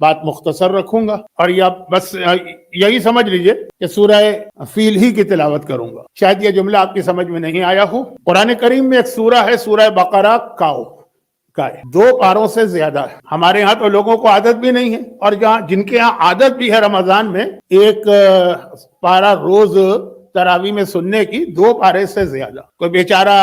بات مختصر رکھوں گا اور یا بس یہی سمجھ لیجئے کہ سورہ فیل ہی کی تلاوت کروں گا. شاید یہ جملہ آپ کی سمجھ میں نہیں آیا ہو. قرآن کریم میں ایک سورہ ہے سورہ بقرہ کاؤ کا 2 پاروں سے زیادہ ہے. ہمارے یہاں تو لوگوں کو عادت بھی نہیں ہے اور جن کے یہاں عادت بھی ہے رمضان میں 1 پارہ روز تراویح میں سننے کی 2 پارے سے زیادہ. کوئی بیچارہ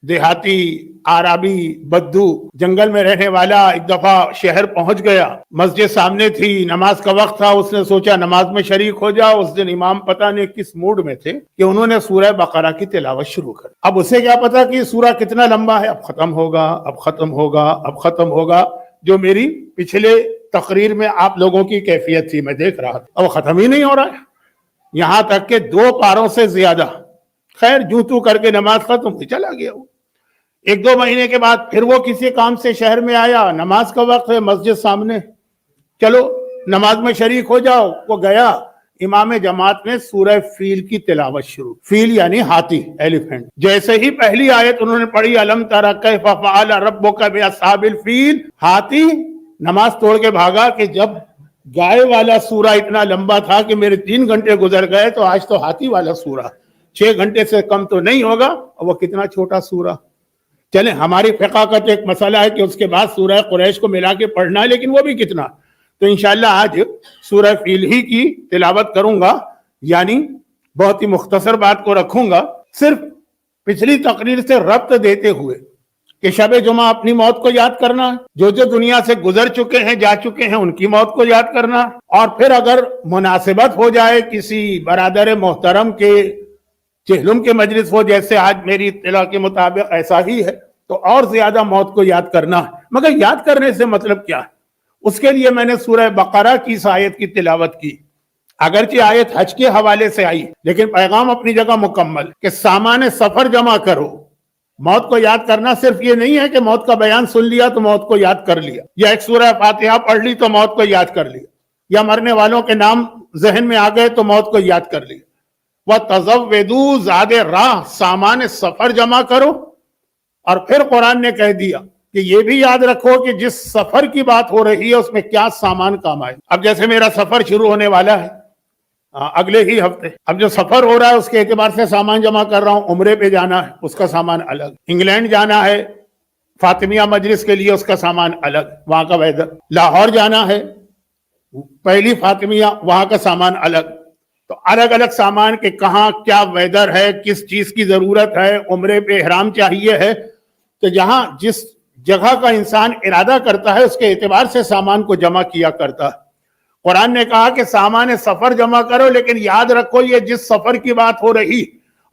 دیہاتی عربی بدو جنگل میں رہنے والا ایک دفعہ شہر پہنچ گیا, مسجد سامنے تھی, نماز کا وقت تھا, اس نے سوچا نماز میں شریک ہو جاؤ. اس دن امام پتہ نہیں کس موڈ میں تھے کہ انہوں نے سورہ بقرہ کی تلاوت شروع کر. اب اسے کیا پتا کہ یہ سورہ کتنا لمبا ہے, اب ختم ہوگا اب ختم ہوگا اب ختم ہوگا. جو میری پچھلے تقریر میں آپ لوگوں کی کیفیت تھی میں دیکھ رہا تھا, اب ختم ہی نہیں ہو رہا ہے. یہاں تک کہ 2 پاروں سے زیادہ. خیر جوں تو کر کے نماز ختم ہوئی, چلا گیا وہ. 1-2 مہینے کے بعد پھر وہ کسی کام سے شہر میں آیا, نماز کا وقت ہے, مسجد سامنے, چلو نماز میں شریک ہو جاؤ. وہ گیا, امام جماعت نے سورہ فیل کی تلاوت شروع. فیل یعنی ہاتھی, ایلیفنٹ. جیسے ہی پہلی آیت انہوں نے پڑھی الم تر کیف فعل ربک باصحاب الفیل, ہاتھی نماز توڑ کے بھاگا کہ جب گائے والا سورہ اتنا لمبا تھا کہ میرے 3 گھنٹے گزر گئے, تو آج تو ہاتھی والا سورہ 6 گھنٹے سے کم تو نہیں ہوگا. اور وہ کتنا چھوٹا سورہ. چلیں ہماری فقہ کا تو ایک مسئلہ ہے کہ اس کے بعد سورہ قریش کو ملا کے پڑھنا ہے, لیکن وہ بھی کتنا. تو انشاءاللہ آج سورہ فیل ہی کی تلاوت کروں گا, یعنی بہت ہی مختصر بات کو رکھوں گا, صرف پچھلی تقریر سے ربط دیتے ہوئے کہ شب جمعہ اپنی موت کو یاد کرنا, جو دنیا سے گزر چکے ہیں جا چکے ہیں ان کی موت کو یاد کرنا, اور پھر اگر مناسبت ہو جائے کسی برادر محترم کے چہلم کے مجلس ہو, جیسے آج میری اطلاع کے مطابق ایسا ہی ہے, تو اور زیادہ موت کو یاد کرنا ہے. مگر یاد کرنے سے مطلب کیا ہے؟ اس کے لیے میں نے سورہ بقرہ کی اس آیت کی تلاوت کی. اگرچہ آیت حج کے حوالے سے آئی, لیکن پیغام اپنی جگہ مکمل کہ سامان سفر جمع کرو. موت کو یاد کرنا صرف یہ نہیں ہے کہ موت کا بیان سن لیا تو موت کو یاد کر لیا, یا ایک سورہ فاتحہ پڑھ لی تو موت کو یاد کر لیا, یا مرنے والوں کے نام ذہن میں آ گئے تو موت کو یاد کر لیا. وَتَزَوِّدُوا زاد راہ, سامان سفر جمع کرو. اور پھر قرآن نے کہہ دیا کہ یہ بھی یاد رکھو کہ جس سفر کی بات ہو رہی ہے اس میں کیا سامان کام آئے. اب جیسے میرا سفر شروع ہونے والا ہے اگلے ہی ہفتے, اب جو سفر ہو رہا ہے اس کے اعتبار سے سامان جمع کر رہا ہوں. عمرے پہ جانا ہے اس کا سامان الگ, انگلینڈ جانا ہے فاطمیہ مجلس کے لیے اس کا سامان الگ, وہاں کا ویدر. لاہور جانا ہے پہلی فاطمیہ, وہاں کا سامان الگ. تو الگ الگ سامان کے کہاں کیا ویدر ہے, کس چیز کی ضرورت ہے, عمرے پہ احرام چاہیے ہے. تو جہاں جس جگہ کا انسان ارادہ کرتا ہے اس کے اعتبار سے سامان کو جمع کیا کرتا ہے. قرآن نے کہا کہ سامان سفر جمع کرو, لیکن یاد رکھو یہ جس سفر کی بات ہو رہی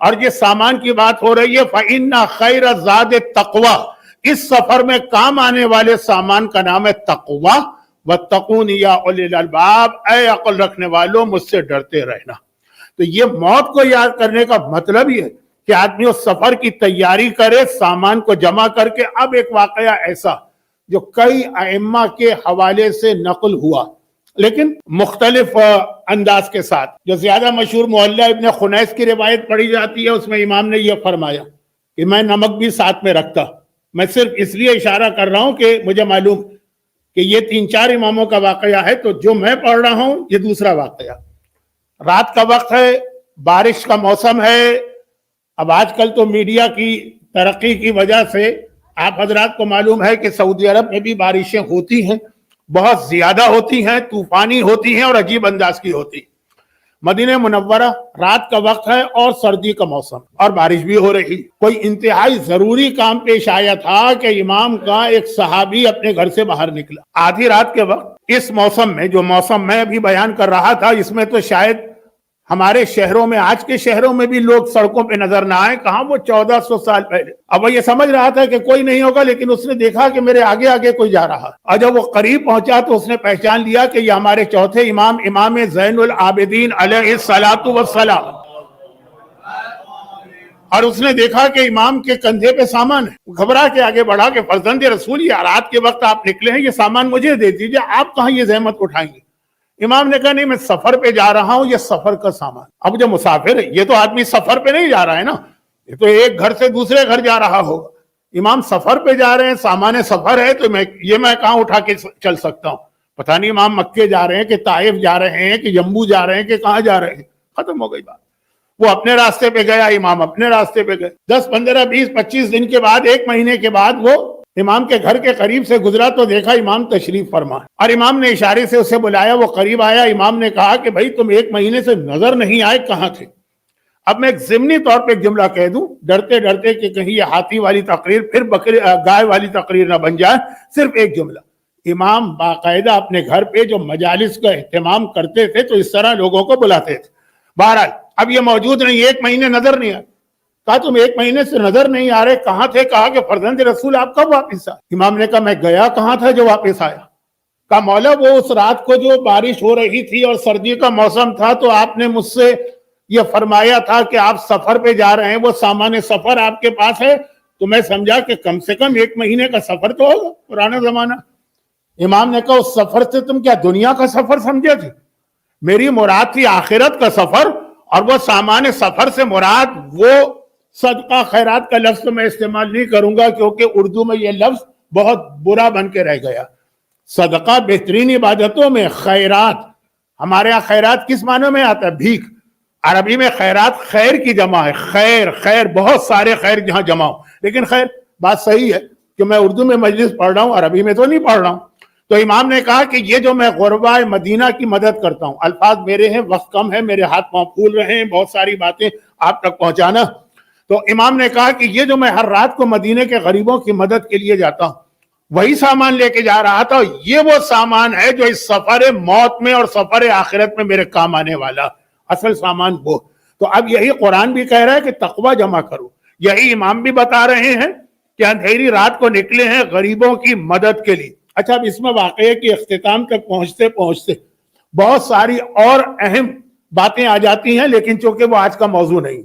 اور جس سامان کی بات ہو رہی ہے فَإِنَّ خَيْرَ زَادِ التَّقْوَى, اس سفر میں کام آنے والے سامان کا نام ہے تقوی. وَاتَّقُونِ يَا أُولِي الْأَلْبَابِ, اے عقل رکھنے والوں مجھ سے ڈرتے رہنا. تو یہ موت کو یاد کرنے کا مطلب یہ ہے کہ آدمی اس سفر کی تیاری کرے, سامان کو جمع کر کے. اب ایک واقعہ ایسا جو کئی ائمہ کے حوالے سے نقل ہوا لیکن مختلف انداز کے ساتھ, جو زیادہ مشہور محلہ ابن خنیس کی روایت پڑھی جاتی ہے, اس میں امام نے یہ فرمایا کہ میں نمک بھی ساتھ میں رکھتا. میں صرف اس لیے اشارہ کر رہا ہوں کہ مجھے معلوم کہ یہ 3-4 اماموں کا واقعہ ہے, تو جو میں پڑھ رہا ہوں یہ دوسرا واقعہ. رات کا وقت ہے, بارش کا موسم ہے. اب آج کل تو میڈیا کی ترقی کی وجہ سے آپ حضرات کو معلوم ہے کہ سعودی عرب میں بھی بارشیں ہوتی ہیں, بہت زیادہ ہوتی ہیں, طوفانی ہوتی ہیں اور عجیب انداز کی ہوتی. مدینہ منورہ رات کا وقت ہے اور سردی کا موسم اور بارش بھی ہو رہی. کوئی انتہائی ضروری کام پیش آیا تھا کہ امام کا ایک صحابی اپنے گھر سے باہر نکلا آدھی رات کے وقت. اس موسم میں, جو موسم میں ابھی بیان کر رہا تھا, اس میں تو شاید ہمارے شہروں میں, آج کے شہروں میں بھی لوگ سڑکوں پہ نظر نہ آئے, کہاں وہ 1400 سال پہلے. اب وہ یہ سمجھ رہا تھا کہ کوئی نہیں ہوگا, لیکن اس نے دیکھا کہ میرے آگے آگے کوئی جا رہا, اور جب وہ قریب پہنچا تو اس نے پہچان لیا کہ یہ ہمارے چوتھے امام, امام زین العابدین علیہ الصلوۃ والسلام. اور اس نے دیکھا کہ امام کے کندھے پہ سامان ہے. گھبرا کے آگے بڑھا کہ فرزند رسول, یہ رات کے وقت آپ نکلے ہیں, یہ سامان مجھے دے دیجیے, آپ کہاں یہ زحمت اٹھائیں گے. امام نے کہا نہیں, میں سفر پہ جا رہا ہوں, یہ سفر کا سامان. اب جو مسافر ہے, یہ تو آدمی سفر پہ نہیں جا رہا ہے نا, یہ تو ایک گھر سے دوسرے گھر جا رہا ہوگا. امام سفر پہ جا رہے ہیں، سامان سفر ہے، تو میں کہاں اٹھا کے چل سکتا ہوں؟ پتہ نہیں امام مکے جا رہے ہیں کہ طائف جا رہے ہیں کہ جمبو جا رہے ہیں کہ کہاں جا رہے ہیں، ختم ہو گئی بات۔ وہ اپنے راستے پہ گیا، امام اپنے راستے پہ گئے۔ 10 15 20 25 دن کے بعد، 1 مہینے کے بعد وہ امام کے گھر کے قریب سے گزرا تو دیکھا امام تشریف فرما، اور امام نے اشارے سے اسے بلایا، وہ قریب آیا۔ امام نے کہا کہ بھائی تم 1 مہینے سے نظر نہیں آئے، کہاں تھے؟ اب میں ایک ضمنی طور پہ ایک جملہ کہہ دوں، ڈرتے ڈرتے کہ کہیں یہ ہاتھی والی تقریر پھر گائے والی تقریر نہ بن جائے، صرف ایک جملہ۔ امام باقاعدہ اپنے گھر پہ جو مجالس کا اہتمام کرتے تھے تو اس طرح لوگوں کو بلاتے تھے۔ بہرحال اب یہ موجود نہیں، 1 مہینے نظر نہیں آئے۔ کہا تم 1 مہینے سے نظر نہیں آ رہے، کہاں تھے؟ کہا کہ فرزند رسول آپ کب واپس آئے؟ امام نے کہا میں گیا کہاں تھا جو واپس آیا؟ کہا مولا وہ اس رات کو جو بارش ہو رہی تھی اور سردی کا موسم تھا تو آپ نے مجھ سے یہ فرمایا تھا کہ آپ سفر پہ جا رہے ہیں، وہ سامان سفر آپ کے پاس ہے، تو میں سمجھا کہ کم سے کم 1 مہینے کا سفر تو ہوگا، پرانا زمانہ۔ امام نے کہا اس سفر سے تم کیا دنیا کا سفر سمجھے تھے؟ میری مراد تھی آخرت کا سفر، اور وہ سامان سفر سے مراد وہ صدقہ خیرات کا لفظ میں استعمال نہیں کروں گا کیونکہ اردو میں یہ لفظ بہت برا بن کے رہ گیا۔ صدقہ بہترین عبادتوں میں، خیرات ہمارے ہاں خیرات کس معنی میں آتا ہے؟ بھیک۔ عربی میں خیرات خیر کی جمع ہے، خیر خیر، بہت سارے خیر جہاں جمع ہو، لیکن خیر بات صحیح ہے کہ میں اردو میں مجلس پڑھ رہا ہوں، عربی میں تو نہیں پڑھ رہا ہوں۔ تو امام نے کہا کہ یہ جو میں غرباء مدینہ کی مدد کرتا ہوں، الفاظ میرے ہیں، وقت کم ہے، میرے ہاتھ پاؤں پھول رہے ہیں، بہت ساری باتیں آپ تک پہنچانا، تو امام نے کہا کہ یہ جو میں ہر رات کو مدینے کے غریبوں کی مدد کے لیے جاتا ہوں، وہی سامان لے کے جا رہا تھا، یہ وہ سامان ہے جو اس سفر موت میں اور سفر آخرت میں میرے کام آنے والا، اصل سامان وہ۔ تو اب یہی قرآن بھی کہہ رہا ہے کہ تقوی جمع کرو، یہی امام بھی بتا رہے ہیں کہ اندھیری رات کو نکلے ہیں غریبوں کی مدد کے لیے۔ اچھا اب اس میں واقعے کی اختتام تک پہنچتے پہنچتے بہت ساری اور اہم باتیں آ جاتی ہیں، لیکن چونکہ وہ آج کا موضوع نہیں،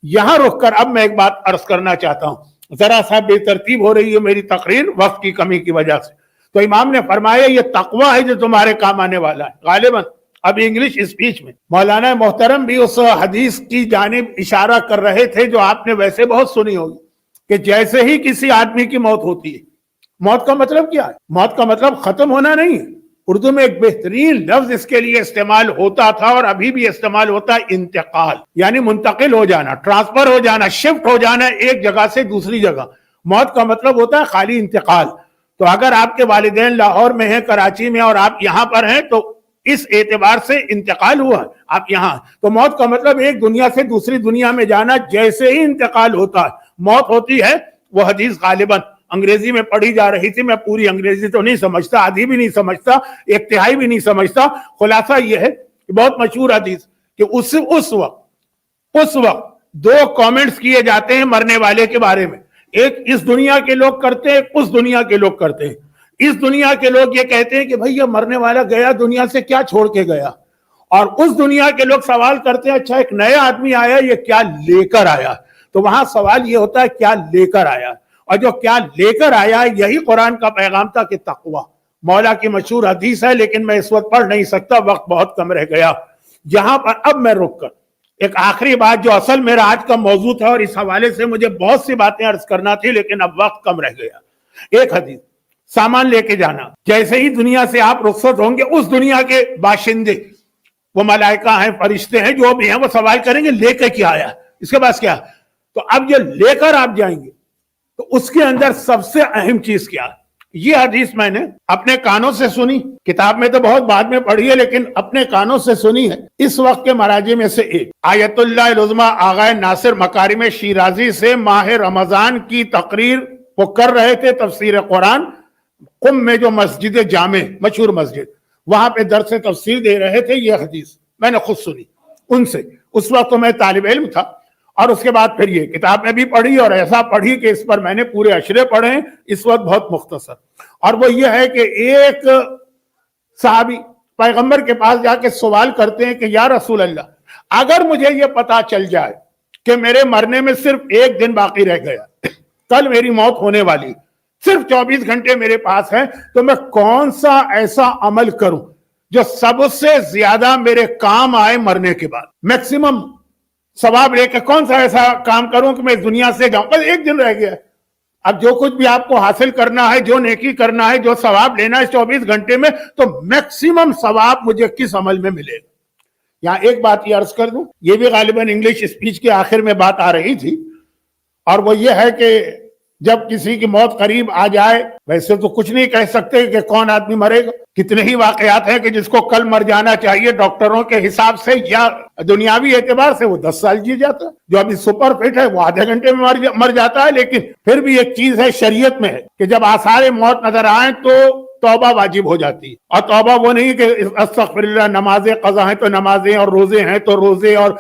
یہاں رک کر اب میں ایک بات عرض کرنا چاہتا ہوں۔ ذرا سا بے ترتیب ہو رہی ہے میری تقریر وقت کی کمی کی وجہ سے۔ تو امام نے فرمایا یہ تقوی ہے جو تمہارے کام آنے والا ہے۔ غالباً اب انگلش اسپیچ میں مولانا محترم بھی اس حدیث کی جانب اشارہ کر رہے تھے جو آپ نے ویسے بہت سنی ہوگی کہ جیسے ہی کسی آدمی کی موت ہوتی ہے، موت کا مطلب کیا ہے؟ موت کا مطلب ختم ہونا نہیں ہے۔ اردو میں ایک بہترین لفظ اس کے لیے استعمال ہوتا تھا اور ابھی بھی استعمال ہوتا ہے، انتقال، یعنی منتقل ہو جانا، ٹرانسفر ہو جانا، شفٹ ہو جانا ایک جگہ سے دوسری جگہ۔ موت کا مطلب ہوتا ہے خالی انتقال۔ تو اگر آپ کے والدین لاہور میں ہیں، کراچی میں، اور آپ یہاں پر ہیں تو اس اعتبار سے انتقال ہوا، آپ یہاں، تو موت کا مطلب ایک دنیا سے دوسری دنیا میں جانا۔ جیسے ہی انتقال ہوتا ہے موت ہوتی ہے۔ وہ حدیث غالباً انگریزی میں پڑھی جا رہی تھی، میں پوری انگریزی تو نہیں سمجھتا، آدھی بھی نہیں سمجھتا، 1/3 بھی نہیں سمجھتا۔ خلاصہ یہ ہے کہ بہت مشہور حدیث کہ اس وقت 2 کامنٹس کیے جاتے ہیں مرنے والے کے بارے میں، ایک اس دنیا کے لوگ کرتے ہیں، اس دنیا کے لوگ کرتے ہیں۔ اس دنیا کے لوگ یہ کہتے ہیں کہ بھئی یہ مرنے والا گیا دنیا سے کیا چھوڑ کے گیا، اور اس دنیا کے لوگ سوال کرتے ہیں اچھا ایک نیا آدمی آیا یہ کیا لے کر آیا؟ تو وہاں سوال یہ ہوتا ہے کیا لے کر آیا، اور جو کیا لے کر آیا یہی قرآن کا پیغام تھا کہ تقوی۔ مولا کی مشہور حدیث ہے لیکن میں اس وقت پڑھ نہیں سکتا، وقت بہت کم رہ گیا۔ یہاں پر اب میں رک کر ایک آخری بات جو اصل میرا آج کا موضوع تھا، اور اس حوالے سے مجھے بہت سی باتیں عرض کرنا تھی لیکن اب وقت کم رہ گیا۔ ایک حدیث، سامان لے کے جانا، جیسے ہی دنیا سے آپ رخصت ہوں گے اس دنیا کے باشندے، وہ ملائکہ ہیں، فرشتے ہیں، جو بھی ہیں، وہ سوال کریں گے لے کے کیا آیا، اس کے پاس کیا؟ تو اب یہ لے کر آپ جائیں گے تو اس کے اندر سب سے اہم چیز کیا ہے؟ یہ حدیث میں نے اپنے کانوں سے سنی، کتاب میں تو بہت بعد میں پڑھی ہے لیکن اپنے کانوں سے سنی ہے۔ اس وقت کے مراجع میں سے ایک آیت اللہ العظمیٰ آغا ناصر مکارم شیرازی سے ماہ رمضان کی تقریر وہ کر رہے تھے، تفسیر قرآن، قم میں جو مسجد جامع مشہور مسجد، وہاں پہ درس تفسیر دے رہے تھے۔ یہ حدیث میں نے خود سنی ان سے، اس وقت تو میں طالب علم تھا، اور اس کے بعد پھر یہ کتاب میں بھی پڑھی، اور ایسا پڑھی کہ اس پر میں نے پورے اشرے پڑھے ہیں، اس وقت بہت مختصر۔ اور وہ یہ ہے کہ ایک صحابی پیغمبر کے پاس جا کے سوال کرتے ہیں کہ یا رسول اللہ، اگر مجھے یہ پتا چل جائے کہ میرے مرنے میں صرف 1 دن باقی رہ گیا، کل میری موت ہونے والی، صرف 24 گھنٹے میرے پاس ہیں، تو میں کون سا ایسا عمل کروں جو سب سے زیادہ میرے کام آئے مرنے کے بعد، میکسیمم ثواب لے کے کون سا ایسا کام کروں کہ میں دنیا سے جاؤں، بس 1 دن رہ گیا، اب جو کچھ بھی آپ کو حاصل کرنا ہے، جو نیکی کرنا ہے، جو ثواب لینا ہے 24 گھنٹے میں، تو میکسیمم ثواب مجھے کس عمل میں ملے گا؟ یہاں ایک بات یہ عرض کر دوں، یہ بھی غالباً انگلش اسپیچ کے آخر میں بات آ رہی تھی، اور وہ یہ ہے کہ جب کسی کی موت قریب آ جائے، ویسے تو کچھ نہیں کہہ سکتے کہ کون آدمی مرے گا. کتنے ہی واقعات ہیں کہ جس کو کل مر جانا چاہیے ڈاکٹروں کے حساب سے یا دنیاوی اعتبار سے، وہ 10 سال جی جاتا ہے. جو ابھی سپر فٹ ہے وہ آدھے گھنٹے میں مر جاتا ہے. لیکن پھر بھی ایک چیز ہے شریعت میں ہے کہ جب آثار موت نظر آئیں تو توبہ واجب ہو جاتی ہے. اور توبہ وہ نہیں کہ استغفر اللہ، نمازیں قضا ہیں تو نمازیں، اور روزے ہیں تو روزے، اور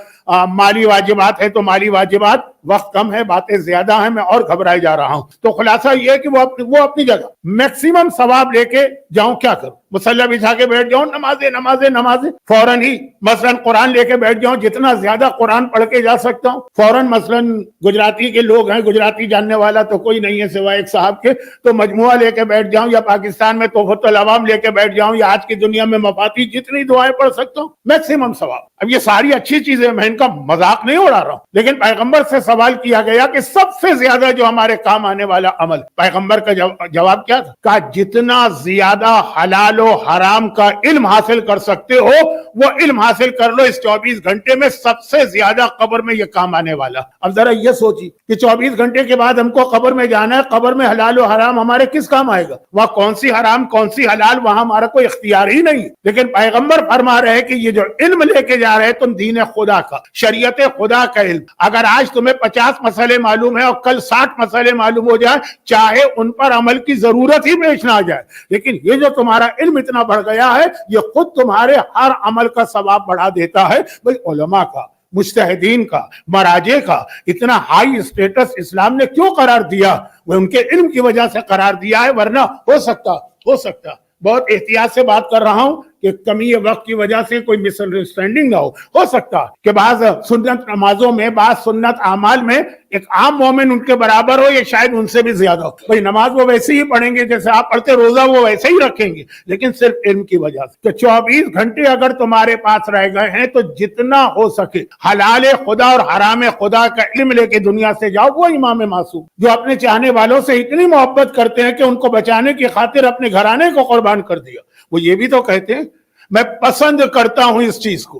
مالی واجبات ہیں تو مالی واجبات. وقت کم ہے، باتیں زیادہ ہیں، میں اور گھبرائے جا رہا ہوں. تو خلاصہ یہ ہے کہ وہ اپنی جگہ میکسیمم ثواب لے کے جاؤں. کیا کروں؟ مصلی بچھا کے بیٹھ جاؤں، نمازیں فوراً ہی مثلاً قرآن لے کے بیٹھ جاؤں، جتنا زیادہ قرآن پڑھ کے جا سکتا ہوں فوراً. مثلاً گجراتی کے لوگ ہیں، گجراتی جاننے والا تو کوئی نہیں ہے سوائے ایک صاحب کے، تو مجموعہ لے کے بیٹھ جاؤں، یا پاکستان میں تحفۃ العوام لے کے بیٹھ جاؤں، یا آج کی دنیا میں مفاتی، جتنی دعائیں پڑھ سکتا ہوں میکسیمم ثواب. اب یہ ساری اچھی چیزیں، میں ان کا مذاق نہیں اڑا رہا ہوں، لیکن پیغمبر سے سوال کیا گیا کہ سب سے زیادہ جو ہمارے کام آنے والا عمل، پیغمبر کا جواب کیا تھا؟ کہا جتنا زیادہ حلال و حرام کا علم حاصل کر سکتے ہو وہ علم حاصل کر لو اس 24 گھنٹے میں. سب سے زیادہ قبر میں یہ کام آنے والا. اب ذرا یہ سوچی کہ 24 گھنٹے کے بعد ہم کو قبر میں جانا ہے، قبر میں حلال و حرام ہمارے کس کام آئے گا؟ وہاں کون سی حرام کون سی حلال، وہاں ہمارا کوئی اختیار ہی نہیں. لیکن پیغمبر فرما رہے کہ یہ جو علم لے کے جا رہے تم، دین خدا کا، شریعت خدا کا علم، اگر آج تمہیں 50 مسئلے معلوم ہے اور کل 60 مسئلے معلوم ہو جائے، چاہے ان پر عمل کی ضرورت ہی پیش نہ آ جائے، لیکن یہ جو تمہارا علم اتنا بڑھ گیا ہے، یہ خود تمہارے ہر عمل کا ثواب بڑھا دیتا ہے. بھئی علماء کا، مجتہدین کا، مراجع کا اتنا ہائی اسٹیٹس اسلام نے کیوں قرار دیا؟ وہ ان کے علم کی وجہ سے قرار دیا ہے، ورنہ ہو سکتا بہت احتیاط سے بات کر رہا ہوں کہ کمی وقت کی وجہ سے کوئی مس انڈرسٹینڈنگ نہ ہو سکتا کہ بعض سنت نمازوں میں، بعض سنت اعمال میں ایک عام مومن ان کے برابر ہو، یا شاید ان سے بھی زیادہ ہو. بھئی نماز وہ ویسے ہی پڑھیں گے جیسے آپ پڑھتے، روزہ وہ ویسے ہی رکھیں گے، لیکن صرف علم کی وجہ سے. کہ 24 گھنٹے اگر تمہارے پاس رہ گئے ہیں تو جتنا ہو سکے حلال خدا اور حرام خدا کا علم لے کے دنیا سے جاؤ. وہ امام معصوم جو اپنے چاہنے والوں سے اتنی محبت کرتے ہیں کہ ان کو بچانے کی خاطر اپنے گھرانے کو قربان کر دیا، وہ یہ بھی تو کہتے ہیں میں پسند کرتا ہوں اس چیز کو،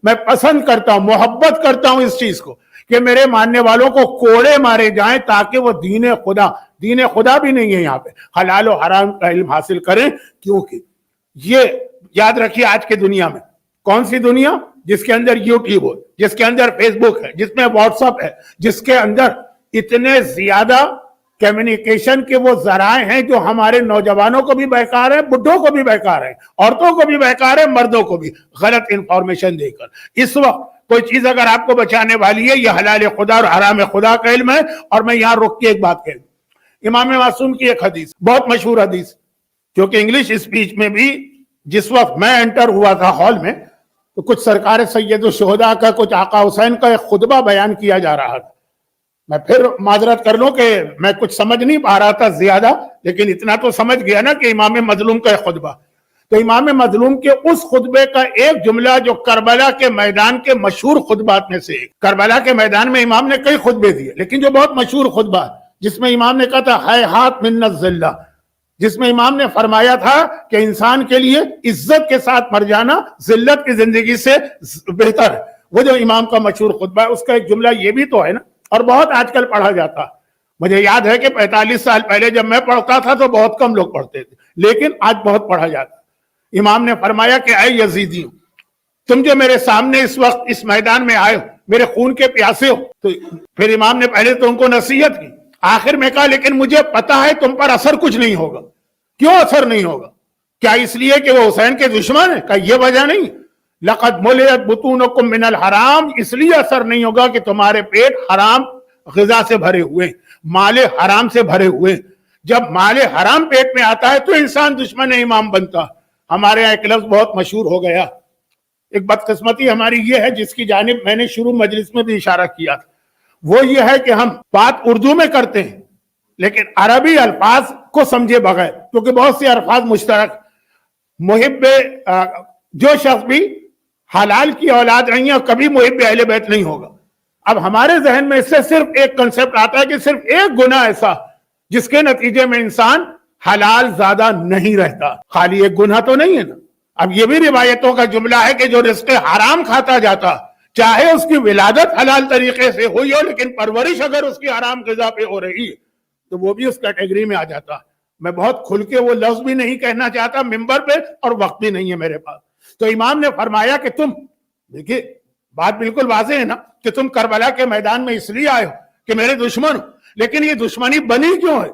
میں پسند کرتا ہوں، محبت کرتا ہوں اس چیز کو کہ میرے ماننے والوں کو کوڑے مارے جائیں تاکہ وہ دین خدا بھی نہیں ہے یہاں پہ، حلال و حرام کا علم حاصل کریں. کیونکہ یہ یاد رکھیے، آج کے دنیا میں کون سی دنیا؟ جس کے اندر یوٹیوب ہو، جس کے اندر فیس بک ہے، جس میں واٹس ایپ ہے، جس کے اندر اتنے زیادہ کمیونیکیشن کے وہ ذرائع ہیں جو ہمارے نوجوانوں کو بھی بیکار ہیں، بڈھوں کو بھی بیکار ہیں، عورتوں کو بھی بیکار ہے، مردوں کو بھی، غلط انفارمیشن دے کر. اس وقت کوئی چیز اگر آپ کو بچانے والی ہے، یہ حلال خدا اور حرام خدا کا علم ہے. اور میں یہاں رک کے ایک بات کہہ دوں، امام معصوم کی ایک حدیث، بہت مشہور حدیث، کیونکہ انگلش اسپیچ میں بھی جس وقت میں انٹر ہوا تھا ہال میں، تو کچھ سرکار سید الشہداء کا، کچھ آقا حسین کا ایک خطبہ بیان کیا جا رہا تھا. میں پھر معذرت کر لوں کہ میں کچھ سمجھ نہیں پا رہا تھا زیادہ، لیکن اتنا تو سمجھ گیا نا کہ امام مظلوم کا ایک خطبہ. تو امام مظلوم کے اس خطبے کا ایک جملہ جو کربلا کے میدان کے مشہور خطبات میں سے ایک، کربلا کے میدان میں امام نے کئی خطبے دیے، لیکن جو بہت مشہور خطبہ جس میں امام نے کہا تھا ہیہات من الذلہ، جس میں امام نے فرمایا تھا کہ انسان کے لیے عزت کے ساتھ مر جانا ذلت کی زندگی سے بہتر ہے. وہ جو امام کا مشہور خطبہ ہے، اس کا ایک جملہ یہ بھی تو ہے نا، اور بہت آج کل پڑھا جاتا. مجھے یاد ہے کہ 45 سال پہلے جب میں پڑھتا تھا تو بہت کم لوگ پڑھتے تھے، لیکن آج بہت پڑھا جاتا. امام نے فرمایا کہ اے یزیدیوں، تم جو میرے سامنے اس وقت اس میدان میں آئے ہو، میرے خون کے پیاسے ہو. تو پھر امام نے پہلے تو ان کو نصیحت کی، آخر میں کہا لیکن مجھے پتا ہے تم پر اثر کچھ نہیں ہوگا. کیوں اثر نہیں ہوگا؟ کیا اس لیے کہ وہ حسین کے دشمن ہیں؟ کہ یہ وجہ نہیں. لقد ملئت بطونکم من الحرام، اس لیے اثر نہیں ہوگا کہ تمہارے پیٹ حرام غذا سے بھرے ہوئے، مال حرام سے بھرے ہوئے. جب مال حرام پیٹ میں آتا ہے تو انسان دشمن امام بنتا. ہمارے یہاں ایک لفظ بہت مشہور ہو گیا، ایک بدقسمتی ہماری یہ ہے جس کی جانب میں نے شروع مجلس میں بھی اشارہ کیا تھا، وہ یہ ہے کہ ہم بات اردو میں کرتے ہیں لیکن عربی الفاظ کو سمجھے بغیر، کیونکہ بہت سے الفاظ مشترک. محب جو شخص بھی حلال کی اولاد نہیں ہے کبھی محب اہل بیت نہیں ہوگا. اب ہمارے ذہن میں اس سے صرف ایک کنسپٹ آتا ہے کہ صرف ایک گناہ ایسا جس کے نتیجے میں انسان حلال زیادہ نہیں رہتا. خالی ایک گناہ تو نہیں ہے نا. اب یہ بھی روایتوں کا جملہ ہے کہ جو رزق حرام کھاتا جاتا چاہے اس کی ولادت حلال طریقے سے ہوئی ہو لیکن پرورش اگر اس کی حرام غذا پہ ہو رہی ہے تو وہ بھی اس کیٹیگری میں آ جاتا. میں بہت کھل کے وہ لفظ بھی نہیں کہنا چاہتا ممبر پہ اور وقت بھی نہیں ہے میرے پاس. تو امام نے فرمایا کہ تم دیکھیے بات بالکل واضح ہے نا کہ تم کربلا کے میدان میں اس لیے آئے ہو کہ میرے دشمن ہو, لیکن یہ دشمنی بنی کیوں ہے؟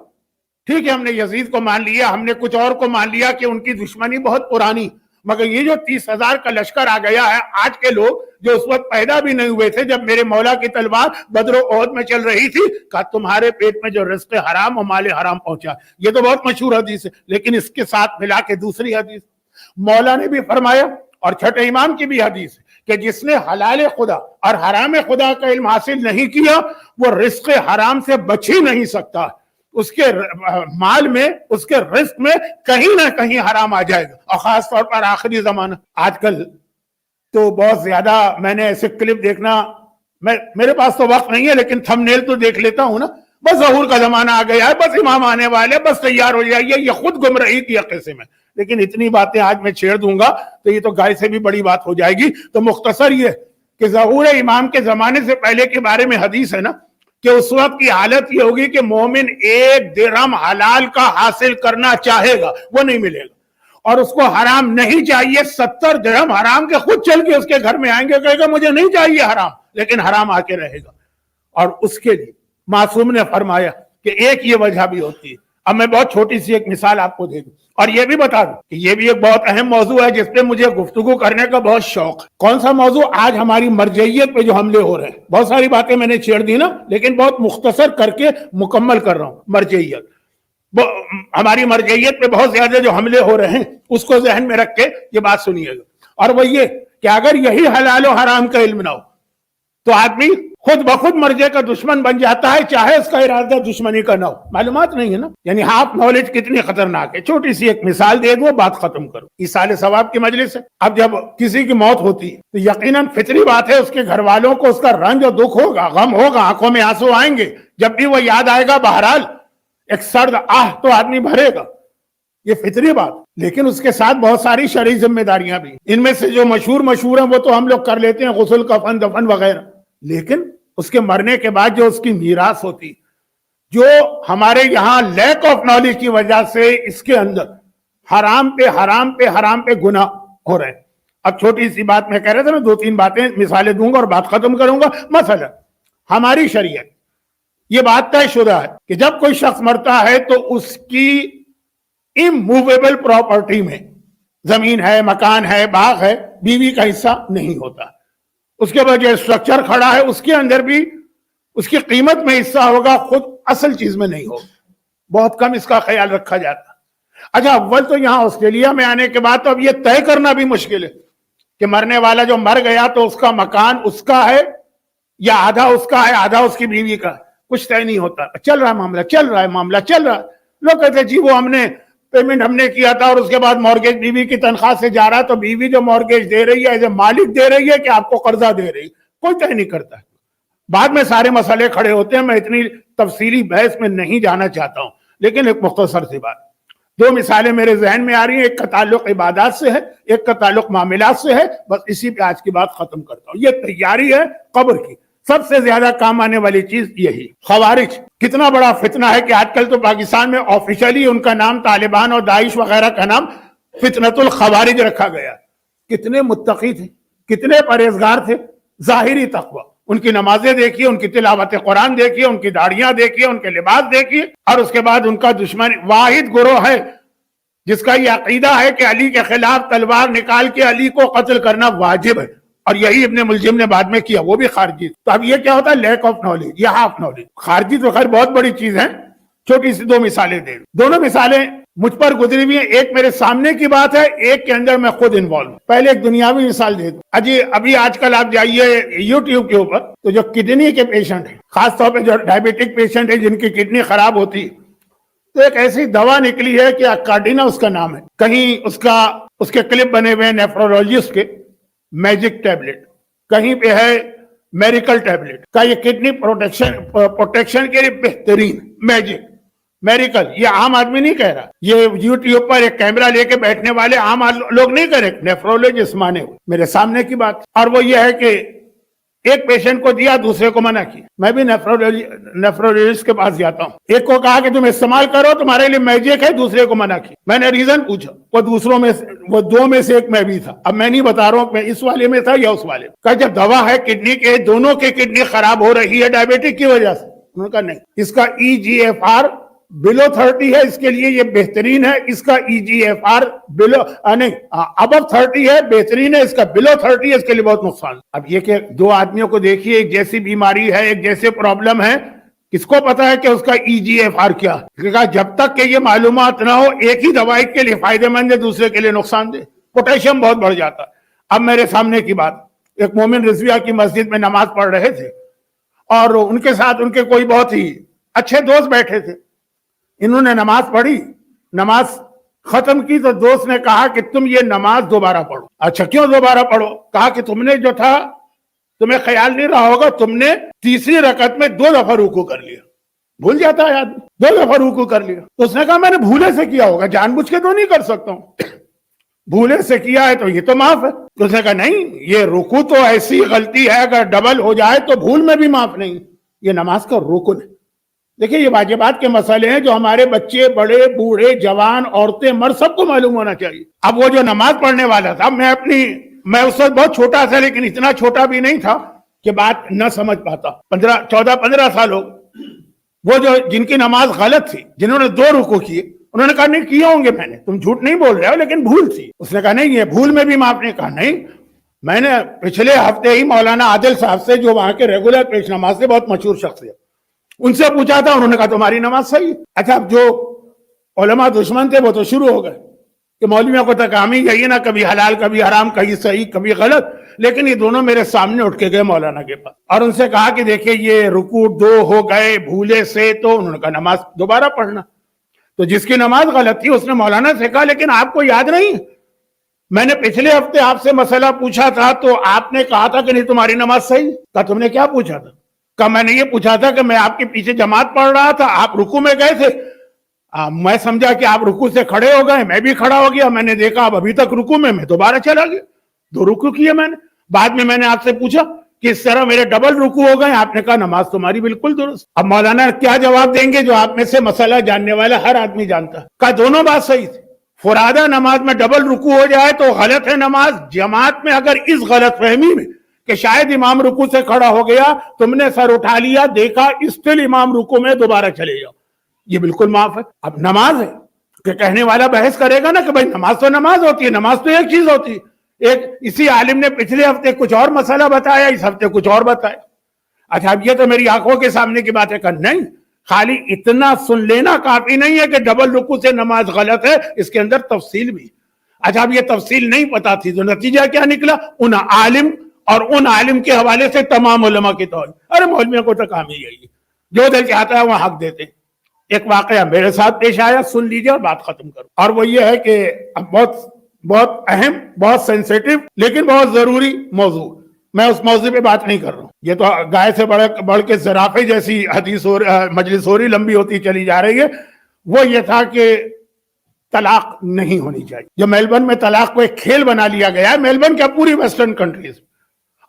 ٹھیک ہے ہم نے یزید کو مان لیا, ہم نے کچھ اور کو مان لیا کہ ان کی دشمنی بہت پرانی, مگر یہ جو 30,000 کا لشکر آ گیا ہے, آج کے لوگ جو اس وقت پیدا بھی نہیں ہوئے تھے جب میرے مولا کی تلوار بدر و احد میں چل رہی تھی, کہا تمہارے پیٹ میں جو رزق حرام و مال حرام پہنچا. یہ تو بہت مشہور حدیث ہے, لیکن اس کے ساتھ ملا کے دوسری حدیث مولا نے بھی فرمایا اور چھٹے امام کی بھی حدیث ہے کہ جس نے حلال خدا اور حرام خدا کا علم حاصل نہیں کیا وہ رزق حرام سے بچ ہی نہیں سکتا. اس کے مال میں اس کے رزق میں کہیں نہ کہیں حرام آ جائے گا, اور خاص طور پر آخری زمانہ. آج کل تو بہت زیادہ میں نے ایسے کلپ دیکھنا, میرے پاس تو وقت نہیں ہے لیکن تھم نیل تو دیکھ لیتا ہوں نا. بس ظہور کا زمانہ آ گیا ہے, بس امام آنے والے, بس تیار ہو جائیے, یہ خود گمراہی کی قسم ہے. لیکن اتنی باتیں آج میں چھیڑ دوں گا تو یہ تو گائے سے بھی بڑی بات ہو جائے گی. تو مختصر یہ کہ ظہور امام کے زمانے سے پہلے کے بارے میں حدیث ہے نا کہ اس وقت کی حالت یہ ہوگی کہ مومن 1 درہم حلال کا حاصل کرنا چاہے گا وہ نہیں ملے گا, اور اس کو حرام نہیں چاہیے. 70 درہم حرام کے خود چل کے اس کے گھر میں آئیں گے, کہے گا مجھے نہیں چاہیے حرام, لیکن حرام آ کے رہے گا. اور اس کے لیے معصوم نے فرمایا کہ ایک یہ وجہ بھی ہوتی ہے. اب میں بہت چھوٹی سی ایک مثال آپ کو دے دوں اور یہ بھی بتا دوں کہ یہ بھی ایک بہت اہم موضوع ہے جس پہ مجھے گفتگو کرنے کا بہت شوق ہے. کون سا موضوع؟ آج ہماری مرجعیت پہ جو حملے ہو رہے ہیں. بہت ساری باتیں میں نے چھیڑ دی نا, لیکن بہت مختصر کر کے مکمل کر رہا ہوں. مرجعیت, ہماری مرجعیت پہ بہت زیادہ جو حملے ہو رہے ہیں اس کو ذہن میں رکھ کے یہ بات سنیے گا. اور وہ یہ کہ اگر یہی حلال و حرام کا علم نہ ہو تو آدمی خود بخود مرجع کا دشمن بن جاتا ہے, چاہے اس کا ارادہ دشمنی کا نہ ہو. معلومات نہیں ہے نا, یعنی ہاف نالج کتنی خطرناک ہے. چھوٹی سی ایک مثال دے دوں, بات ختم کروں. ایصال ثواب کی مجلس ہے. اب جب کسی کی موت ہوتی ہے تو یقیناً فطری بات ہے اس کے گھر والوں کو اس کا رنج اور دکھ ہوگا, غم ہوگا, آنکھوں میں آنسو آئیں گے. جب بھی وہ یاد آئے گا بہرحال ایک سرد آہ تو آدمی بھرے گا, یہ فطری بات. لیکن اس کے ساتھ بہت ساری شرعی ذمہ داریاں بھی. ان میں سے جو مشہور ہیں وہ تو ہم لوگ کر لیتے ہیں, غسل, کفن, دفن وغیرہ. لیکن اس کے مرنے کے بعد جو اس کی میراث ہوتی, جو ہمارے یہاں لیک آف نالج کی وجہ سے اس کے اندر حرام پہ حرام پہ حرام پہ گناہ ہو رہے ہیں. اب چھوٹی سی بات میں کہہ رہا تھا نا, 2-3 باتیں مثالیں دوں گا اور بات ختم کروں گا. مثلا ہماری شریعت یہ بات طے شدہ ہے کہ جب کوئی شخص مرتا ہے تو اس کی اموویبل پراپرٹی میں زمین ہے, مکان ہے, باغ ہے, بیوی کا حصہ نہیں ہوتا. اس کے بعد جو اسٹرکچر کھڑا ہے اس کے اندر بھی اس کی قیمت میں حصہ ہوگا, خود اصل چیز میں نہیں ہوگا. بہت کم اس کا خیال رکھا جاتا. اچھا اول تو یہاں آسٹریلیا میں آنے کے بعد تو اب یہ طے کرنا بھی مشکل ہے کہ مرنے والا جو مر گیا تو اس کا مکان اس کا ہے یا آدھا اس کا ہے, آدھا اس کی بیوی کا. کچھ طے نہیں ہوتا. چل رہا ہے معاملہ چل رہا ہے. لوگ کہتے ہیں جی وہ پیمنٹ ہم نے کیا تھا اور اس کے بعد مورگیج بیوی کی تنخواہ سے جا رہا, تو بیوی جو مورگیج دے رہی ہے ایز اے مالک دے رہی ہے کہ آپ کو قرضہ دے رہی, کوئی طے نہیں کرتا. بعد میں سارے مسئلے کھڑے ہوتے ہیں. میں اتنی تفصیلی بحث میں نہیں جانا چاہتا ہوں, لیکن ایک مختصر سی بات, 2 مثالیں میرے ذہن میں آ رہی ہیں. ایک کا تعلق عبادات سے ہے, ایک کا تعلق معاملات سے ہے. بس اسی پہ آج کی بات ختم کرتا ہوں. یہ تیاری ہے قبر کی. سب سے زیادہ کام آنے والی چیز یہی. خوارج کتنا بڑا فتنہ ہے کہ آج کل تو پاکستان میں آفیشلی ان کا نام طالبان اور داعش وغیرہ کا نام فتنۃ الخوارج رکھا گیا. کتنے متقی تھے, کتنے پرہیزگار تھے. ظاہری تقوی, ان کی نمازیں دیکھیے, ان کی تلاوت قرآن دیکھیے, ان کی داڑیاں دیکھیے, ان کے لباس دیکھیے. اور اس کے بعد ان کا دشمن واحد گروہ ہے جس کا یہ عقیدہ ہے کہ علی کے خلاف تلوار نکال کے علی کو قتل کرنا واجب ہے, اور یہی ابن ملجم نے بعد میں کیا, وہ بھی خارجی. تو اب یہ کیا ہوتا ہے, لیک آف نالج یا ہاف نالج. خارجی تو خیر بہت بڑی چیز ہے. چھوٹی سی 2 مثالیں دے. دونوں مثالیں مجھ پر گزری ہوئی ہیں. ایک میرے سامنے کی بات ہے, ایک کے اندر میں خود انوالو. پہلے ایک دنیاوی مثال دے دوں. ابھی آج کل آپ جائیے یوٹیوب کے اوپر تو جو کڈنی کے پیشنٹ ہیں, خاص طور پہ جو ڈائبیٹک پیشنٹ ہیں جن کی کڈنی خراب ہوتی ہے, تو ایک ایسی دوا نکلی ہے کہ اکارڈینا اس کا نام ہے. کہیں اس کے کلپ بنے ہوئے ہیں نیفرولوجسٹ کے, میجک ٹیبلٹ, کہیں پہ ہے میریکل ٹیبلٹ کا. یہ کڈنی پروٹیکشن کے لیے بہترین میجک. میریکل یہ عام آدمی نہیں کہہ رہا، یہ یوٹیوب پر ایک کیمرہ لے کے بیٹھنے والے عام لوگ نہیں کہہ رہے، نیفرولوجسٹ مانے ہوئے، میرے سامنے کی بات. اور وہ یہ ہے کہ ایک پیشنٹ کو دیا، دوسرے کو منع کیا. میں بھی نیفرولوجسٹ کے پاس جاتا ہوں. ایک کو کہا کہ تم استعمال کرو، تمہارے لیے میجک ہے، دوسرے کو منع کیا. میں نے ریزن پوچھا، وہ دو میں سے ایک میں بھی تھا. اب میں نہیں بتا رہا ہوں میں اس والے میں تھا یا اس والے میں. کہا جب دوا ہے کڈنی کے، دونوں کی کڈنی خراب ہو رہی ہے ڈائبٹک کی وجہ سے. انہوں نے کہا نہیں، اس کا EGFR بلو 30 ہے، اس کے لیے یہ بہترین ہے. اس کا EGFR بلو نہیں ابو 30 ہے، بہترین ہے. اس کا بلو 30 ہے، اس کے لیے بہت نقصان. اب یہ کہ دو آدمیوں کو دیکھیے، ایک جیسی بیماری ہے، ایک جیسے پرابلم ہے، کس کو پتا ہے کہ اس کا EGFR کیا؟ کہا جب تک کہ یہ معلومات نہ ہو، ایک ہی دوائی کے لیے فائدہ مند ہے، دوسرے کے لیے نقصان دہ. پوٹیشیم بہت بڑھ جاتا. اب میرے سامنے کی بات، ایک مومن رضویہ کی مسجد میں نماز پڑھ رہے تھے اور ان کے ساتھ ان کے کوئی بہت ہی اچھے دوست بیٹھے تھے. انہوں نے نماز پڑھی، نماز ختم کی تو دوست نے کہا کہ تم یہ نماز دوبارہ پڑھو. اچھا کیوں دوبارہ پڑھو؟ کہا کہ تم نے جو تھا، تمہیں خیال نہیں رہا ہوگا، تم نے تیسری رکعت میں 2 دفعہ رکوع کر لیا. بھول جاتا ہے آدمی، 2 دفعہ رکوع کر لیا. تو اس نے کہا میں نے بھولے سے کیا ہوگا، جان بوجھ کے تو نہیں کر سکتا ہوں. بھولے سے کیا ہے تو یہ تو معاف ہے. تو اس نے کہا نہیں، یہ رکوع تو ایسی غلطی ہے اگر ڈبل ہو جائے تو بھول میں بھی معاف نہیں، یہ نماز کا رکن ہے. دیکھیے یہ واجبات کے مسئلے ہیں جو ہمارے بچے، بڑے، بوڑھے، جوان، عورتیں، مرد سب کو معلوم ہونا چاہیے. اب وہ جو نماز پڑھنے والا تھا، میں اس وقت بہت چھوٹا تھا، لیکن اتنا چھوٹا بھی نہیں تھا کہ بات نہ سمجھ پاتا. 14-15 سال ہو. وہ جو جن کی نماز غلط تھی، جنہوں نے 2 رکوع کیے، انہوں نے کہا نہیں کیے ہوں گے میں نے، تم جھوٹ نہیں بول رہے ہو، لیکن بھول تھی. اس نے کہا نہیں، یہ بھول میں بھی معاف نہیں. کہا نہیں، میں نے پچھلے ہفتے ہی مولانا عادل صاحب سے، جو وہاں کے ریگولر پیش نماز سے بہت مشہور شخص ہے، ان سے پوچھا تھا، انہوں نے کہا تمہاری نماز صحیح. اچھا اب جو علماء دشمن تھے وہ تو شروع ہو گئے کہ مولویوں کو تک ہم ہی یہی نا، کبھی حلال کبھی حرام، کبھی صحیح کبھی غلط. لیکن یہ دونوں میرے سامنے اٹھ کے گئے مولانا کے پاس اور ان سے کہا کہ دیکھیں یہ رکوع 2 ہو گئے بھولے سے. تو انہوں نے کہا نماز دوبارہ پڑھنا. تو جس کی نماز غلط تھی اس نے مولانا سے کہا لیکن آپ کو یاد نہیں، میں نے پچھلے ہفتے آپ سے مسئلہ پوچھا تھا تو آپ نے کہا تھا کہ نہیں تمہاری نماز صحیح. کہا تم نے کیا پوچھا تھا؟ کہا میں نے یہ پوچھا تھا کہ میں آپ کے پیچھے جماعت پڑھ رہا تھا، آپ رکوع میں گئے تھے، میں سمجھا کہ آپ رکوع سے کھڑے ہو گئے، میں بھی کھڑا ہو گیا، میں نے دیکھا آپ ابھی تک رکوع میں دوبارہ چلا گیا. 2 رکوع کیے میں نے. بعد میں نے آپ سے پوچھا کہ اس طرح میرے ڈبل رکوع ہو گئے، آپ نے کہا نماز تمہاری بالکل درست. اب مولانا کیا جواب دیں گے جو آپ میں سے مسئلہ جاننے والا ہر آدمی جانتا ہے؟ کہا دونوں بات صحیح تھی. فرادہ نماز میں ڈبل رکوع ہو جائے تو غلط ہے نماز. جماعت میں اگر اس غلط فہمی میں کہ شاید امام رکوع سے کھڑا ہو گیا، تم نے سر اٹھا لیا، دیکھا اسٹل امام رکوع میں، دوبارہ چلے جاؤ، یہ بالکل معاف ہے. اب نماز ہے کہ کہنے والا بحث کرے گا نا کہ بھائی نماز تو نماز ہوتی ہے، نماز تو ایک چیز ہوتی ہے. ایک اسی عالم نے پچھلے ہفتے کچھ اور مسئلہ بتایا، اس ہفتے کچھ اور بتایا. اچھا اب یہ تو میری آنکھوں کے سامنے کی بات ہے کہ نہیں، خالی اتنا سن لینا کافی نہیں ہے کہ ڈبل رکوع سے نماز غلط ہے، اس کے اندر تفصیل بھی. اچھا اب یہ تفصیل نہیں پتا تھی تو نتیجہ کیا نکلا؟ ان عالم اور ان عالم کے حوالے سے تمام علماء کی توہین. ارے مولویوں کو تو کام ہی یہی ہے، جو دل چاہتا ہے وہ حق دیتے. ایک واقعہ میرے ساتھ پیش آیا، سن لیجیے اور بات ختم کرو. اور وہ یہ ہے کہ اب بہت اہم، بہت سینسیٹیو لیکن بہت ضروری موضوع، میں اس موضوع پہ بات نہیں کر رہا ہوں. یہ تو گائے سے بڑھ کے زرافے جیسی حدیث مجلس ہو رہی، لمبی ہوتی چلی جا رہی ہے. وہ یہ تھا کہ طلاق نہیں ہونی چاہیے. جو میلبرن میں طلاق کو ایک کھیل بنا لیا گیا ہے، میلبرن کیا پوری ویسٹرن کنٹریز،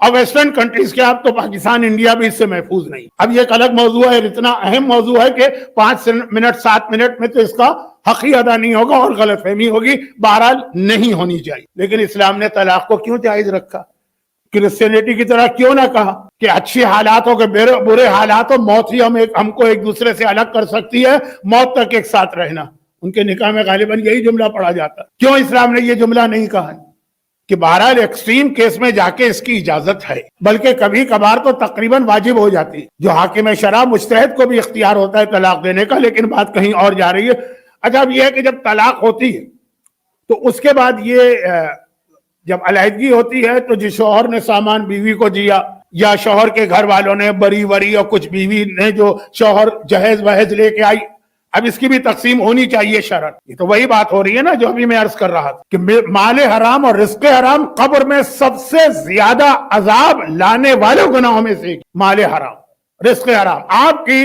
اور ویسٹرن کنٹریز کے اب تو پاکستان، انڈیا بھی اس سے محفوظ نہیں. اب یہ ایک الگ موضوع ہے، اتنا اہم موضوع ہے کہ 5 منٹ 7 منٹ میں تو اس کا حق ہی ادا نہیں ہوگا اور غلط فہمی ہوگی. بہرحال نہیں ہونی چاہیے. لیکن اسلام نے طلاق کو کیوں جائز رکھا؟ کرسچینٹی کی طرح کیوں نہ کہا کہ اچھی حالات ہو کہ برے حالات ہو، موت ہی ہم کو ایک دوسرے سے الگ کر سکتی ہے، موت تک ایک ساتھ رہنا. ان کے نکاح میں غالباً یہی جملہ پڑھا جاتا ہے. کیوں اسلام نے یہ جملہ نہیں کہا کہ بہرحال ایکسٹریم کیس میں جا کے اس کی اجازت ہے، بلکہ کبھی کبھار تو تقریباً واجب ہو جاتی، جو حاکم شرع مجتہد کو بھی اختیار ہوتا ہے طلاق دینے کا. لیکن بات کہیں اور جا رہی ہے. اچھا اب یہ ہے کہ جب طلاق ہوتی ہے تو اس کے بعد یہ جب علیحدگی ہوتی ہے تو جس شوہر نے سامان بیوی کو دیا یا شوہر کے گھر والوں نے بری اور کچھ بیوی نے جو شوہر جہیز وہیز لے کے آئی، اب اس کی بھی تقسیم ہونی چاہیے شرعاً. یہ تو وہی بات ہو رہی ہے نا جو ابھی میں عرض کر رہا تھا کہ مال حرام اور رزق حرام قبر میں سب سے زیادہ عذاب لانے والے گناہوں میں سے مال حرام، رزق حرام. آپ کی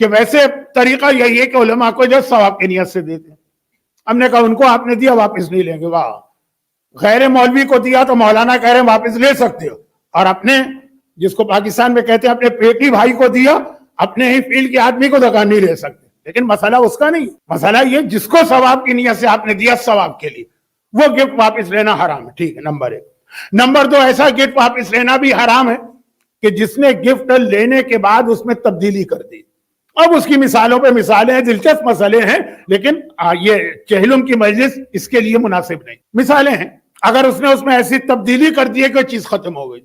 کہ ویسے طریقہ یہی ہے کہ علماء کو جو ثواب کی نیت سے دیتے ہیں. ہم نے کہا ان کو آپ نے دیا واپس نہیں لیں گے. واہ, غیر مولوی کو دیا تو مولانا کہہ رہے ہیں واپس لے سکتے ہو, اور اپنے جس کو پاکستان میں کہتے ہیں اپنے پیٹی بھائی کو دیا, اپنے ہی فیلڈ کے آدمی کو دکان نہیں لے سکتے. لیکن مسئلہ اس کا نہیں, مسئلہ یہ جس کو ثواب کی نیت سے آپ نے دیا ثواب کے لیے, وہ گفٹ واپس لینا حرام ہے. ٹھیک ہے, نمبر 1. نمبر 2, ایسا گفٹ واپس لینا بھی حرام ہے کہ جس نے گفٹ لینے کے بعد اس میں تبدیلی کر دی. اب اس کی مثالوں پہ مثالیں ہیں, دلچسپ مسئلے ہیں, لیکن یہ چہلم کی مجلس اس کے لیے مناسب نہیں. مثالیں ہیں, اگر اس نے اس میں ایسی تبدیلی کر دی ہے کہ چیز ختم ہو گئی.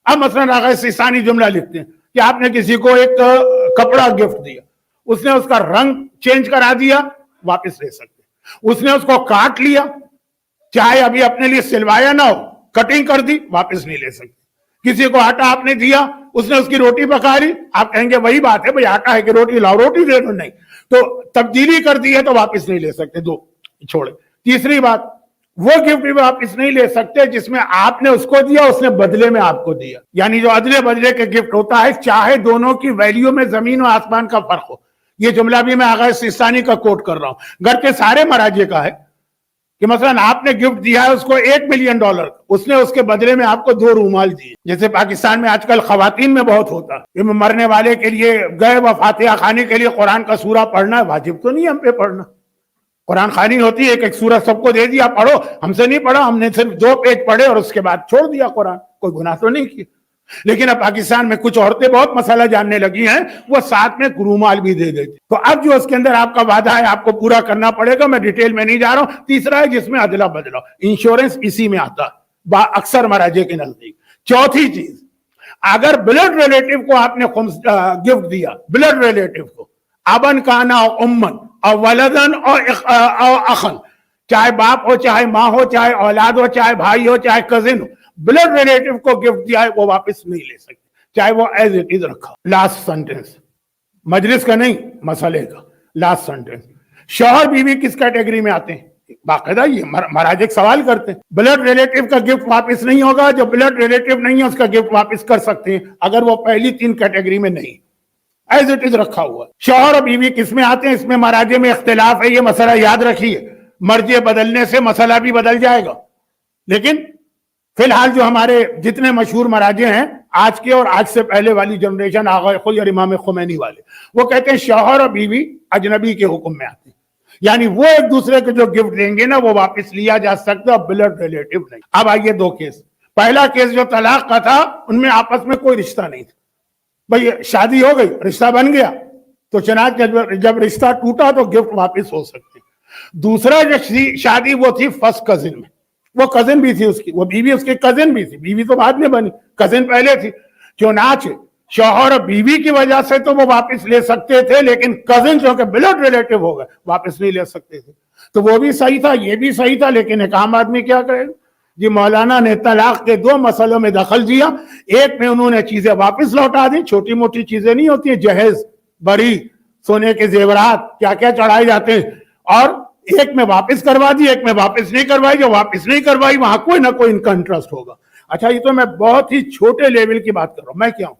اب مثلا آغا سیستانی جملہ لکھتے ہیں کہ آپ نے کسی کو ایک کپڑا گفٹ دیا, اس نے اس کا رنگ چینج کرا دیا, واپس لے سکتے. اس نے اس کو کاٹ لیا, چاہے ابھی اپنے لیے سلوایا نہ ہو, کٹنگ کر دی, واپس نہیں لے سکتے. کسی کو آٹا آپ نے دیا, اس نے اس کی روٹی پکا لی, آپ کہیں گے وہی بات ہے بھئی آٹا ہے کہ روٹی لاؤ, روٹی دے دو. نہیں, تو تبدیلی کر دی ہے تو واپس نہیں لے سکتے. 2 چھوڑے. تیسری بات, وہ گفٹ بھی واپس نہیں لے سکتے جس میں آپ نے اس کو دیا, اس نے بدلے میں آپ کو دیا. یعنی جو ادلے بدلے کے گفٹ ہوتا ہے, چاہے دونوں کی ویلیو میں زمین و آسمان کا فرق ہو. یہ جملہ بھی میں آغا سیستانی کا کوٹ کر رہا ہوں, گھر کے سارے مراجع کا ہے کہ مثلا آپ نے گفٹ دیا ہے اس کو $1 ملین, اس نے اس کے بدلے میں آپ کو 2 رومال دیے. جیسے پاکستان میں آج کل خواتین میں بہت ہوتا ہے, مرنے والے کے لیے گئے و فاتحہ خانی کے لیے قرآن کا سورہ پڑھنا واجب تو نہیں ہم پہ پڑھنا. قرآن خوانی ہوتی ہے ایک سورہ سب کو دے دیا پڑھو, ہم سے نہیں پڑھا, ہم نے صرف 2 پیج پڑھے اور اس کے بعد چھوڑ دیا قرآن, کوئی گناہ تو نہیں کیا. لیکن اب پاکستان میں کچھ عورتیں بہت مسئلہ جاننے لگی ہیں, وہ ساتھ میں رومال بھی دے دیتی. تو اب جو اس کے اندر آپ کا وعدہ ہے آپ کو پورا کرنا پڑے گا, میں ڈیٹیل میں نہیں جا رہا ہوں. تیسرا ہے جس میں ادلا بدلا, انشورنس اسی میں آتا اکثر مراجع کے نزدیک. چوتھی چیز, اگر بلڈ ریلیٹو کو آپ نے گفٹ دیا, بلڈ ریلیٹو کو, ابن کانا اور امن اور ولدن اور اخن, چاہے باپ ہو چاہے ماں ہو چاہے اولاد ہو چاہے بھائی ہو چاہے کزن ہو, بلڈ ریلیٹو کو گفٹ دیا ہے وہ واپس نہیں لے سکتے, چاہے وہ ایز اٹ از رکھا. لاسٹ سنٹنس, مجلس کا نہیں مسئلے کا, لاسٹ سنٹنس. شوہر بیوی کس کیٹیگری میں آتے ہیں؟ باقاعدہ یہ مراجع سوال کرتے ہیں. بلڈ ریلیٹو کا گفٹ واپس نہیں ہوگا, جو بلڈ ریلیٹو نہیں ہے اس کا گفٹ واپس کر سکتے ہیں اگر وہ پہلی 3 کیٹیگری میں نہیں, ایز اٹ از رکھا ہوا. شوہر اور بیوی کس میں آتے ہیں, اس میں مراجع میں اختلاف ہے, یہ مسئلہ یاد رکھیے. مرجع بدلنے سے مسئلہ بھی بدل جائے گا, لیکن فی الحال جو ہمارے جتنے مشہور مراجع ہیں آج کے اور آج سے پہلے والی جنریشن, آغا خود اور امام خمینی والے, وہ کہتے ہیں شوہر اور بیوی اجنبی کے حکم میں آتے ہیں. یعنی وہ ایک دوسرے کو جو گفٹ دیں گے نا وہ واپس لیا جا سکتا ہے, بلڈ ریلیٹو نہیں. اب آئیے 2 کیس. پہلا کیس جو طلاق کا تھا, ان میں آپس میں کوئی رشتہ نہیں تھا, بھئی شادی ہو گئی, رشتہ بن گیا, تو چنانچہ جب رشتہ ٹوٹا تو گفٹ واپس ہو سکتے. دوسرا جو شادی وہ تھی فرسٹ کزن میں, وہ کزن بھی تھی اس کی, وہ بیوی اس کی کزن بھی تھی, بیوی تو بعد میں بنی, کزن پہلے تھی. چنانچہ شوہر اور بیوی کی وجہ سے تو وہ واپس لے سکتے تھے, لیکن کزن جو کہ بلڈ ریلیٹو ہو گئے واپس نہیں لے سکتے تھے. تو وہ بھی صحیح تھا, یہ بھی صحیح تھا, لیکن ایک عام آدمی کیا کرے گا جی. مولانا نے طلاق کے 2 مسئلوں میں دخل دیا. ایک میں انہوں نے چیزیں واپس لوٹا دی, چھوٹی موٹی چیزیں نہیں ہوتی ہیں, جہیز, بری, سونے کے زیورات, کیا کیا چڑھائے جاتے ہیں, اور ایک میں واپس کروا دی, ایک میں واپس نہیں کروائی. جو واپس نہیں کروائی وہاں کوئی نہ کوئی ان کا انٹرسٹ ہوگا. اچھا, یہ تو میں بہت ہی چھوٹے لیول کی بات کر رہا ہوں. میں کیا ہوں,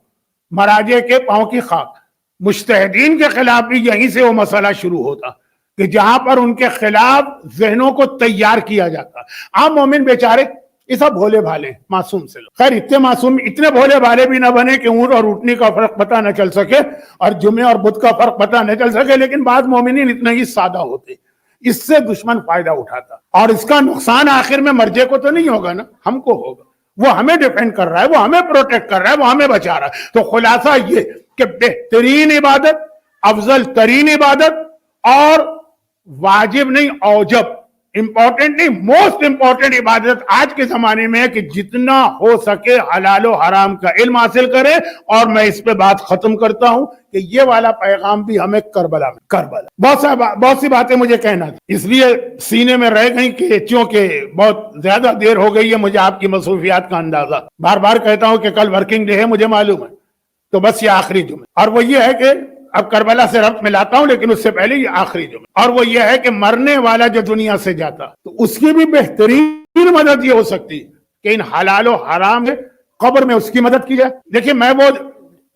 مراجع کے پاؤں کی خاک. مجتہدین کے خلاف بھی یہیں سے وہ مسئلہ شروع ہوتا کہ جہاں پر ان کے خلاف ذہنوں کو تیار کیا جاتا. عام مومن بیچارے یہ سب بھولے بھالے معصوم سے لوگ, خیر اتنے معصوم, اتنے بھولے بھالے بھی نہ بنے کہ اونٹ اور اونٹنی کا فرق پتہ نہ چل سکے اور جمعے اور بدھ کا فرق پتہ نہ چل سکے, لیکن بعض مومنین اتنے ہی سادہ ہوتے, اس سے دشمن فائدہ اٹھاتا, اور اس کا نقصان آخر میں مرجع کو تو نہیں ہوگا نا, ہم کو ہوگا. وہ ہمیں ڈیفینڈ کر رہا ہے, وہ ہمیں پروٹیکٹ کر رہا ہے, وہ ہمیں بچا رہا ہے. تو خلاصہ یہ کہ بہترین عبادت, افضل ترین عبادت, اور واجب نہیں اوجب, امپورٹنٹ نہیں موسٹ امپورٹنٹ عبادت آج کے زمانے میں ہے کہ جتنا ہو سکے حلال و حرام کا علم حاصل کرے. اور میں اس پہ بات ختم کرتا ہوں کہ یہ والا پیغام بھی ہمیں کربلا بہت سی باتیں مجھے کہنا تھی, اس لیے سینے میں رہ گئی کہ چونکہ بہت زیادہ دیر ہو گئی ہے, مجھے آپ کی مصروفیات کا اندازہ, بار بار کہتا ہوں کہ کل ورکنگ ڈے ہے, مجھے معلوم ہے, تو بس یہ آخری جمعہ, اور وہ یہ ہے کہ اب کربلا سے ربط ملاتا ہوں, لیکن اس سے پہلے یہ آخری جمعہ, اور وہ یہ ہے کہ مرنے والا جو دنیا سے جاتا تو اس کی بھی بہترین مدد یہ ہو سکتی کہ ان حلال و حرام میں قبر میں اس کی مدد کی جائے. دیکھیں, میں وہ